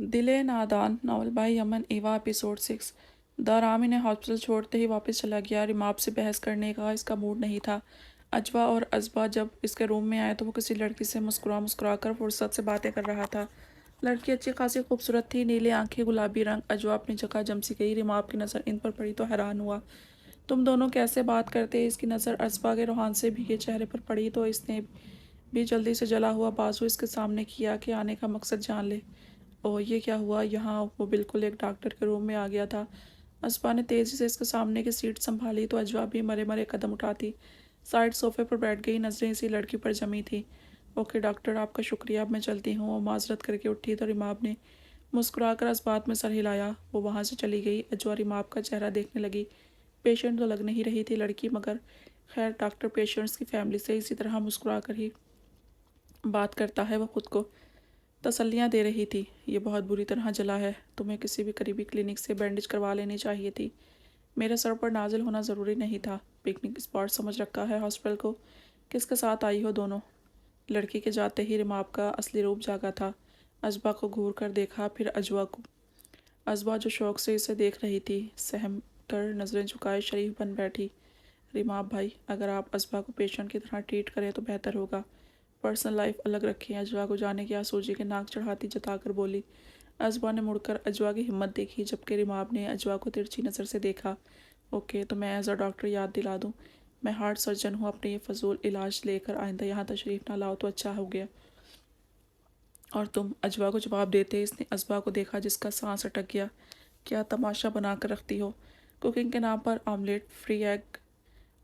दिले नादान नावल भाई अमन एवा एपिसोड 6। दारामी ने हॉस्पिटल छोड़ते ही वापस चला गया। रिमाप से बहस करने का इसका मूड नहीं था। अजवा और अजबा जब इसके रूम में आए तो वो किसी लड़की से मुस्कुरा मुस्कुरा कर फुर्सत से बातें कर रहा था। लड़की अच्छी खासी खूबसूरत थी, नीले आंखें, गुलाबी रंग। अजवा अपनी जगह जमसी गई। रिमाप की नज़र इन पर पड़ी तो हैरान हुआ। तुम दोनों कैसे बात करते? इसकी नज़र अजबा के रूहान से भीगे चेहरे पर पड़ी तो इसने भी जल्दी से जला हुआ बाजू इसके सामने किया कि आने का मकसद जान ले। ओह, ये क्या हुआ यहाँ? वो बिल्कुल एक डॉक्टर के रूम में आ गया था। असफा ने तेजी से इसके सामने की सीट संभाली तो अजवा भी मरे मरे कदम उठाती साइड सोफे पर बैठ गई। नजरें इसी लड़की पर जमी थी। ओके डॉक्टर, आपका शुक्रिया, अब मैं चलती हूँ। वो माजरत करके उठी तो रिमाब ने मुस्कुराकर इस बात में सर हिलाया। वो वहाँ से चली गई। अजवा रिमाब का चेहरा देखने लगी। पेशेंट तो लग नहीं रही थी लड़की, मगर खैर डॉक्टर पेशेंट्स की फैमिली से इसी तरह मुस्कुरा कर ही बात करता है। वह खुद को तसल्लियाँ दे रही थी। ये बहुत बुरी तरह जला है, तुम्हें किसी भी करीबी क्लिनिक से बैंडेज करवा लेनी चाहिए थी। मेरे सर पर नाजिल होना ज़रूरी नहीं था। पिकनिक स्पॉट समझ रखा है हॉस्पिटल को। किसके साथ आई हो दोनों? लड़की के जाते ही रिमाप का असली रूप जागा था। अजबा को घूर कर देखा, फिर अजवा को। अजबा जो शौक से इसे देख रही थी, सहम कर नज़रें झुकाए शरीफ बन बैठी। रिमाप भाई, अगर आप अजबा को पेशेंट की तरह ट्रीट करें तो बेहतर होगा। पर्सनल लाइफ अलग रखें। अजवा को जाने की आसूजी के नाक चढ़ाती जताकर बोली। अजवा ने मुड़कर अजवा की हिम्मत देखी, जबकि रिमाब ने अजवा को तिरछी नज़र से देखा। ओके, तो मैं एज अ डॉक्टर याद दिला दूँ, मैं हार्ट सर्जन हूँ। अपने ये फजूल इलाज लेकर आइंदा यहाँ तशरीफ़ ना लाओ तो अच्छा हो गया। और तुम? अजवा को जवाब देते इसने अजबा को देखा, जिसका सांस अटक गया। क्या तमाशा बना कर रखती हो? कुकिंग के नाम पर ऑमलेट, फ्री एग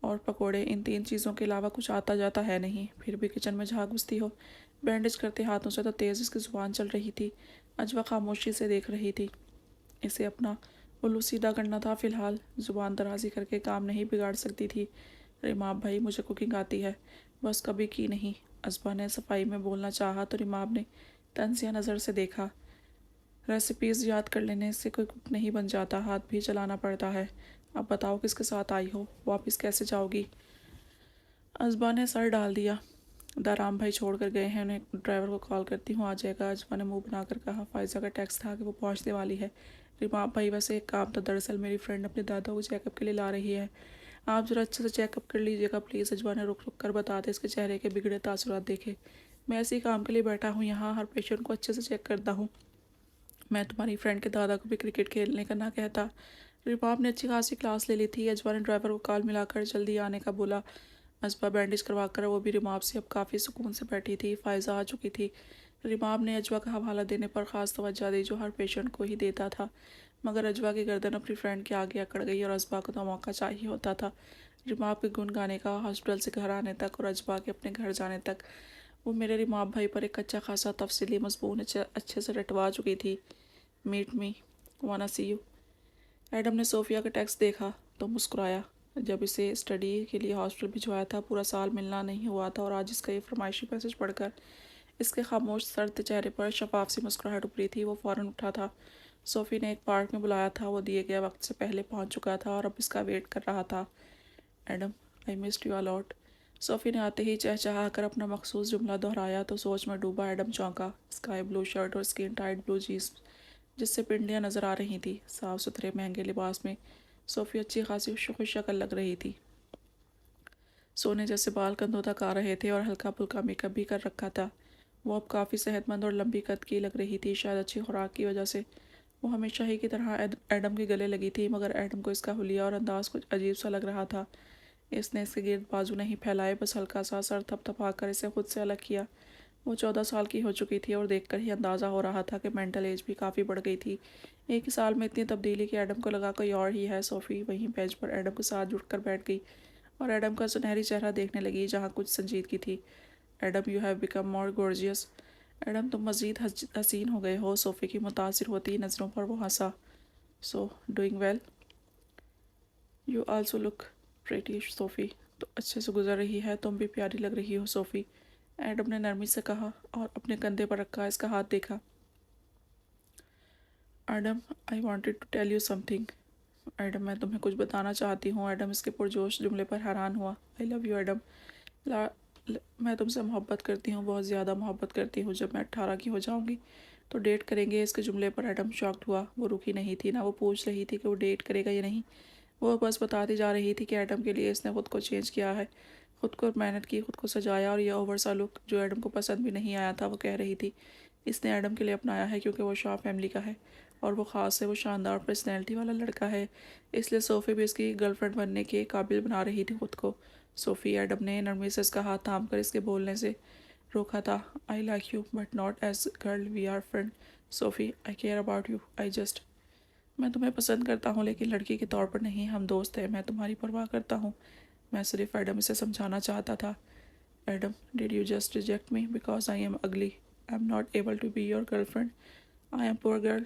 और पकोड़े, इन तीन चीज़ों के अलावा कुछ आता जाता है नहीं, फिर भी किचन में झाँक घुसती हो। बैंडेज करते हाथों से तो तेज़ इसकी ज़ुबान चल रही थी। अजवा खामोशी से देख रही थी। इसे अपना उल्लू सीधा करना था फिलहाल। ज़ुबान दराजी करके काम नहीं बिगाड़ सकती थी। रिमाब भाई, मुझे कुकिंग आती है, बस कभी की नहीं। अजबा ने सफाई में बोलना चाहा तो रिमाब ने तंजिया नज़र से देखा। रेसिपीज़ याद कर लेने से कोई कुक नहीं बन जाता, हाथ भी चलाना पड़ता है। अब बताओ किसके साथ आई हो? वापस कैसे जाओगी? अजबा ने सर डाल दिया। दाराम भाई छोड़ कर गए हैं, उन्हें ड्राइवर को कॉल करती हूँ, आ जाएगा। अजबा ने मुंह बनाकर कहा। फायजा का टेक्स्ट था कि वो पहुँचने वाली है। रिमाब भाई, वैसे एक काम था, दरअसल मेरी फ्रेंड अपने दादा को चेकअप के लिए ला रही है। आप ज़रा अच्छे से चेकअप कर लीजिएगा प्लीज़। अजबा ने रुक रुक कर बताते इसके चेहरे के बिगड़े तासुरात देखे। मैं ऐसे ही काम के लिए बैठा हूँ यहाँ, हर पेशेंट को अच्छे से चेक करता हूँ। मैं तुम्हारी फ्रेंड के दादा को भी क्रिकेट खेलने का ना कहता। रिबाब ने अच्छी खासी क्लास ले ली थी। अजबा ने ड्राइवर को कॉल मिलाकर जल्दी आने का बोला। अजबा बैंडेज करवा कर वो भी रिमाब से अब काफ़ी सुकून से बैठी थी। फायजा आ चुकी थी। रिमाब ने अजवा का हवाला देने पर ख़ास तवज्जो दी, जो हर पेशेंट को ही देता था। मगर अजवा की गर्दन अपनी फ्रेंड के आगे अकड़ गई और अजबा को तो मौका चाहिए होता था रिमाब के गुन गाने का। हॉस्पिटल से घर आने तक और अजबा के अपने घर जाने तक वो मेरे रिमाब भाई पर एक अच्छा खासा तफसीली मजमून अच्छे से रटवा चुकी थी। मीट मी, वाना सी यू। एडम ने सोफिया का टेक्स्ट देखा तो मुस्कुराया। जब इसे स्टडी के लिए हॉस्टल भिजवाया था, पूरा साल मिलना नहीं हुआ था, और आज इसका ये फरमाइशी मैसेज पढ़कर इसके खामोश सर्द चेहरे पर शफाफ सी मुस्कुराहट उभरी थी। वो फ़ौरन उठा था। सोफ़ी ने एक पार्क में बुलाया था, वो दिए गए वक्त से पहले पहुंच चुका था और अब इसका वेट कर रहा था। Adam, I missed you a lot. SoFi ने आते ही चहचहा कर अपना मखसूस जुमला दोहराया तो सोच में डूबा एडम चौंका। स्काई ब्लू शर्ट और स्किन टाइट ब्लू जीन्स जिससे पिंडियाँ नज़र आ रही थी। साफ सुथरे महंगे लिबास में सोफ़ी अच्छी खासी खुश शक्ल लग रही थी। सोने जैसे बाल कंधों तक आ रहे थे और हल्का फुल्का मेकअप भी कर रखा था। वो अब काफ़ी सेहतमंद और लंबी कद की लग रही थी, शायद अच्छी खुराक की वजह से। वो हमेशा ही की तरह एडम के गले लगी थी, मगर एडम को इसका हुलिया और अंदाज कुछ अजीब सा लग रहा था। इसने इसके गिर्द बाजू नहीं फैलाए, बस हल्का सा सर थपथपा कर इसे खुद से अलग किया। वो 14 साल की हो चुकी थी और देखकर ही अंदाज़ा हो रहा था कि मेंटल एज भी काफ़ी बढ़ गई थी। एक ही साल में इतनी तब्दीली कि एडम को लगा कोई और ही है। सोफ़ी वहीं बेंच पर एडम के साथ जुड़कर बैठ गई और एडम का सुनहरी चेहरा देखने लगी, जहाँ कुछ संजीदगी थी। Adam, you have become more gorgeous. Adam, तुम मज़ीद हसीन हो गए हो। सोफ़ी की मुतासिर होती नज़रों पर वो हंसा। So doing well? You also look pretty Sophie. तो अच्छे से गुजर रही है, तुम भी प्यारी लग रही हो सोफ़ी, एडम ने नरमी से कहा और अपने कंधे पर रखा इसका हाथ देखा। Adam, I wanted to tell you something. Adam, मैं तुम्हें कुछ बताना चाहती हूँ। एडम इसके पुरजोश जुमले पर हैरान हुआ। I love you Adam. मैं तुमसे मोहब्बत करती हूँ, बहुत ज़्यादा मोहब्बत करती हूँ। जब मैं 18 की हो जाऊँगी तो डेट करेंगे, इसके जुमले पर एडम शॉक्ड हुआ। वो रुकी नहीं थी, ना वो पूछ रही थी कि वो डेट करेगा या नहीं। वो बस बताती जा रही थी कि एडम के लिए इसने खुद को चेंज किया है, खुद को मेहनत की, खुद को सजाया, और यह ओवर सा लुक जो एडम को पसंद भी नहीं आया था। वो कह रही थी इसने एडम के लिए अपनाया है क्योंकि वो शाह फैमिली का है और वो ख़ास है, वो शानदार पर्सनैलिटी वाला लड़का है, इसलिए सोफ़ी भी इसकी गर्लफ्रेंड बनने के काबिल बना रही थी खुद को। सोफ़ी, एडम ने नरमी से इसका हाथ थाम कर इसके बोलने से रोका था। I like you but not as girl, we are friend. Sophie, I care about you, I just, मैं तुम्हें पसंद करता हूँ लेकिन लड़की के तौर पर नहीं, हम दोस्त हैं, मैं तुम्हारी परवाह करता हूँ। मैं सिर्फ एडम इसे समझाना चाहता था। Adam, did you just reject me because I am ugly? I am not able to be your girlfriend, I am poor girl.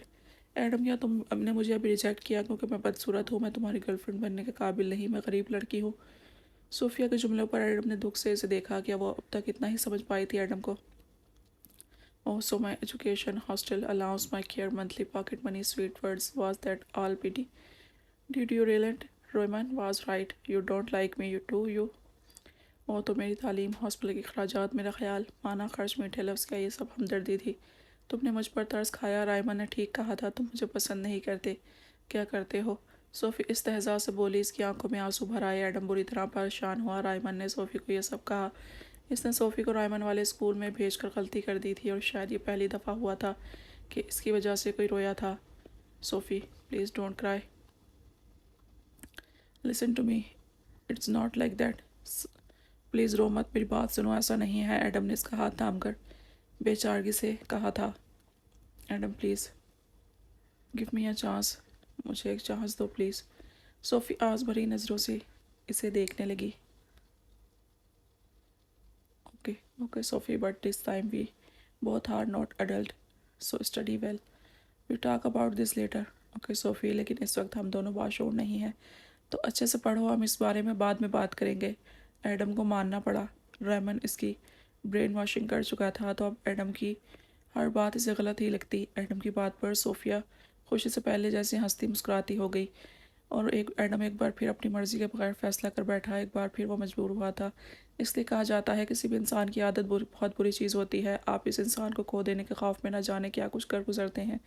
Adam, क्या तुमने मुझे अभी रिजेक्ट किया क्योंकि मैं बदसूरत हूँ? मैं तुम्हारी गर्लफ्रेंड बनने के काबिल नहीं, मैं गरीब लड़की हूँ। सोफिया के जुमलों पर एडम ने दुख से इसे देखा कि वो अब तक इतना ही समझ पाई थी एडम को। Oh, so my education hostel allows my care, monthly pocket money, sweet words. Was that all pity? Did you relent? Roman was right. You don't like me, do you? ओ तो मेरी तालीम, हॉस्पिटल के अखराजात, मेरा ख्याल, माना खर्च, मीठे लफ्ज़, क्या ये सब हमदर्दी थी? तुमने मुझ पर तरस खाया। रायमन ने ठीक कहा था, तुम मुझे पसंद नहीं करते। क्या करते हो? सोफ़ी इस्तेहज़ा से बोली। इसकी आंखों में आंसू भर आए। एडम बुरी तरह परेशान हुआ। रायमन ने सोफ़ी को यह सब कहा। इसने सोफ़ी को रायमन वाले स्कूल में भेजकर गलती कर दी थी और शायद ये पहली दफ़ा हुआ था कि इसकी वजह से कोई रोया था। Sophie, please don't cry, listen to me, it's not like that. Please रो मत, मेरी बात सुनो, ऐसा नहीं है। एडम ने इसका हाथ थाम कर बेचारगी से कहा था। Adam, please give me a chance, मुझे एक चांस दो प्लीज़। सोफ़ी आस भरी नज़रों से इसे देखने लगी। Okay okay Sophie, but this time we both are not adult, so study well, we talk about this later. Okay Sophie, लेकिन इस वक्त हम दोनों बाशऊर नहीं हैं, तो अच्छे से पढ़ो, हम इस बारे में बाद में बात करेंगे। एडम को मानना पड़ा। रेमन इसकी ब्रेन वॉशिंग कर चुका था, तो अब एडम की हर बात इसे गलत ही लगती। एडम की बात पर सोफिया खुशी से पहले जैसे हंसती मुस्कुराती हो गई, और एडम एक बार फिर अपनी मर्ज़ी के बगैर फैसला कर बैठा। एक बार फिर वो मजबूर हुआ था। इसलिए कहा जाता है किसी भी इंसान की आदत बहुत बुरी चीज़ होती है। आप इस इंसान को खो देने के खौफ में न जाने क्या कुछ कर गुजरते हैं,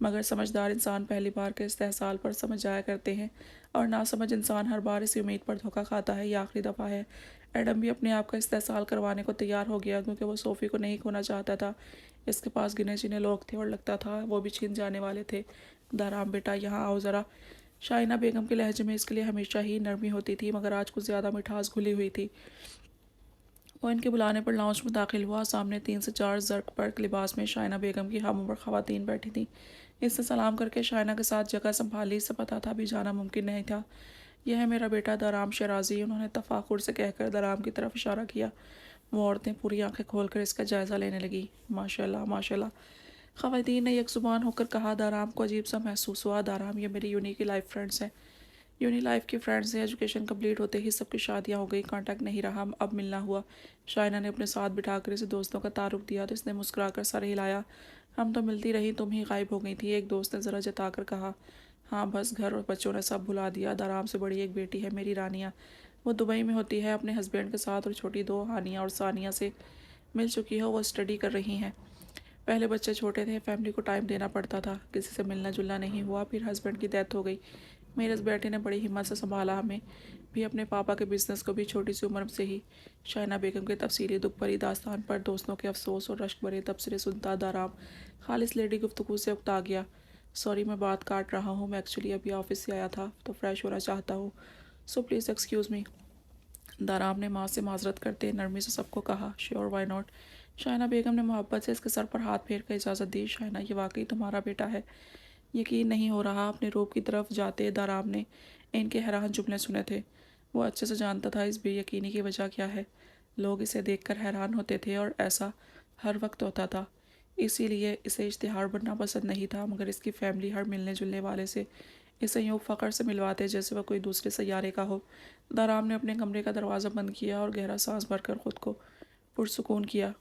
मगर समझदार इंसान पहली बार के इस्तेहसाल पर समझ जाया करते हैं, और नासमझ इंसान हर बार इसी उम्मीद पर धोखा खाता है ये आखिरी दफ़ा है। एडम भी अपने आप का इस्तेहसाल करवाने को तैयार हो गया क्योंकि वो सोफ़ी को नहीं खोना चाहता था। इसके पास गिने चुने लोग थे और लगता था वो भी छिन जाने वाले थे। दाराम बेटा, यहाँ आओ ज़रा। शाइना बेगम के लहजे में इसके लिए हमेशा ही नरमी होती थी, मगर आज कुछ ज़्यादा मिठास घुली हुई थी। वो इनके बुलाने पर लाउंज में दाखिल हुआ। सामने 3 से 4 ज़र्क पर्क लिबास में शाइना बेगम की हम उम्र ख़वातीन बैठी थीं। इसने सलाम करके शाइना के साथ जगह संभाली। इसे पता था अभी जाना मुमकिन नहीं था। यह है मेरा बेटा दराम शराजी, उन्होंने तफाकुर से कहकर दराम की तरफ इशारा किया। वो औरतें पूरी आंखें खोलकर इसका जायज़ा लेने लगी। माशाल्लाह माशाल्लाह, ख़वातीन ने यकजुबान होकर कहा। दाराम को अजीब सा महसूस हुआ। दाराम, ये मेरी यूनी की लाइफ फ्रेंड्स हैं, यूनी लाइफ की फ्रेंड्स हैं। एजुकेशन कंप्लीट होते ही सबकी शादियां हो गई, कांटेक्ट नहीं रहा, अब मिलना हुआ। शाइना ने अपने साथ बिठाकर इसे दोस्तों का तारुफ दिया तो इसने मुस्कुराकर सर हिलाया। हम तो मिलती रही, तुम ही गायब हो गई थी, एक दोस्त ने ज़रा जताकर कहा। हाँ बस, घर और बच्चों ने सब भुला दिया। दाराम से बड़ी एक बेटी है मेरी, रानिया, वो दुबई में होती है अपने हस्बैंड के साथ, और छोटी 2 हानिया और सानिया से मिल चुकी हो, वो स्टडी कर रही हैं। पहले बच्चे छोटे थे, फैमिली को टाइम देना पड़ता था, किसी से मिलना जुलना नहीं हुआ। फिर हस्बैंड की डेथ हो गई। मेरे इस बेटे ने बड़ी हिम्मत से संभाला हमें भी, अपने पापा के बिज़नेस को भी छोटी सी उम्र से ही। शाइना बेगम के तफसीली दुख भरी दास्तान पर दोस्तों के अफसोस और रश्क भरे तबसरे सुनता दाराम खालिस लेडी गुफ्तगू से उकता गया। सॉरी, मैं बात काट रहा हूँ, मैं एक्चुअली अभी ऑफिस से आया था तो फ्रेश होना चाहता हूँ, सो प्लीज़ एक्सक्यूज़ मी। दाराम ने माँ से माजरत करते नरमी से सबको कहा। Sure, why not. Shaina Begum ने मोहब्बत से इसके सर पर हाथ फेर कर इजाज़त दी। शाइना, ये वाकई तुम्हारा बेटा है? यकीन नहीं हो रहा। अपने रूप की तरफ जाते दाराम ने इनके हैरान जुमले सुने थे। वो अच्छे से जानता था इस बेयकीनी की वजह क्या है। लोग इसे देखकर हैरान होते थे और ऐसा हर वक्त होता था, इसीलिए इसे इश्तिहार बनना पसंद नहीं था, मगर इसकी फैमिली हर मिलने जुलने वाले से इसे यूँ फ़ख्र से मिलवाते जैसे वह कोई दूसरे सैयारे का हो। दाराम ने अपने कमरे का दरवाज़ा बंद किया और गहरा सांस भरकर ख़ुद को पुरसुकून किया।